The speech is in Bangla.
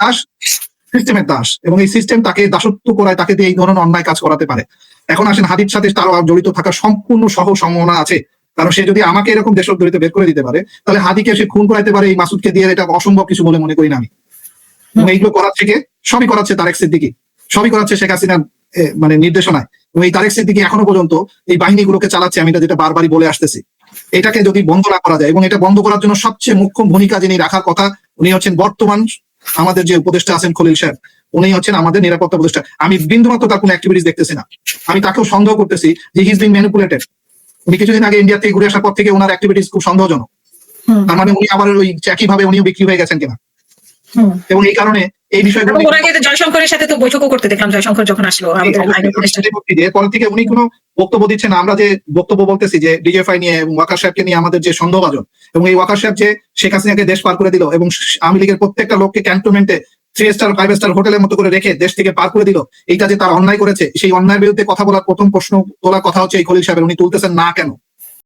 দাস, সিস্টেমের দাস, এবং এই সিস্টেম তাকে দাসত্ব করায়, তাকে দিয়ে এই ধরনের অন্যায় কাজ করাতে পারে। এখন আসেন, হাদির সাথে তারও জড়িত থাকার সম্পূর্ণ সম্ভাবনা আছে, কারণ সে যদি আমাকে এরকম দেশদ্রোহিতে বের করে দিতে পারে, তাহলে হাদিকে সে খুন করাইতে পারে এই মাসুদকে দিয়ে। এটা অসম্ভব কিছু বলে মনে করি না আমি। এবং এইগুলো করার থেকে সবই করাচ্ছে তারেক সিদ্দিকী, সবই করাচ্ছে শেখ হাসিনার মানে নির্দেশনায়। এবং এই তারেক সিদ্দিকী এখনো পর্যন্ত এই বাহিনীগুলোকে চালাচ্ছে। আমি যেটা বারবারই বলে আসতেছি, এটাকে যদি বন্ধ না করা যায়, এবং এটা বন্ধ করার জন্য সবচেয়ে মুখ্য ভূমিকা যিনি রাখার কথা, উনি হচ্ছেন বর্তমান আমাদের যে উপদেষ্টা আছেন খলিল সাহেব, উনি হচ্ছেন আমাদের নিরাপত্তা উপদেষ্টা। আমি বিন্দুমাত্র তার কোনো অ্যাক্টিভিটিস দেখতেছি না। আমি তাকেও সন্দেহ করতেছি যে হি ইজ বিং ম্যানিপুলেটেড। উনি কিছুদিন আগে ইন্ডিয়া থেকে ঘুরে আসার পর থেকে ওনার অ্যাক্টিভিটিস খুব সন্দেহজনক। তার মানে উনি আবার ওই একইভাবে উনিও বিক্রি হয়ে গেছেন কিনা। এবং এই কারণে এই বিষয়গুলো জয়শঙ্করের সাথে তো বৈঠকও করতে দেখলাম, জয়শঙ্কর যখন আসলো পরে থেকে উনি কোনো বক্তব্য দিচ্ছেন। আমরা যে বক্তব্য বলতেছি যে ডিজিএফআই নিয়ে এবং ওয়াকার সাহেবকে নিয়ে আমাদের যে সন্দেহভাজন, এবং এই ওয়াকার সাহেব যে শেখ হাসিনাকে দেশ পার করে দিল এবং আওয়ামী লীগের প্রত্যেকটা লোককে ক্যান্টনমেন্টে 3 স্টার 5 স্টার হোটেলের মতো করে রেখে দেশ থেকে পার করে দিল, এইটা যে তার অন্যায় করেছে, সেই অন্যায়ের বিরুদ্ধে কথা বলার প্রথম প্রশ্ন তোলার কথা হচ্ছে এই খলিল সাহেবের। উনি তুলতেছেন না কেন?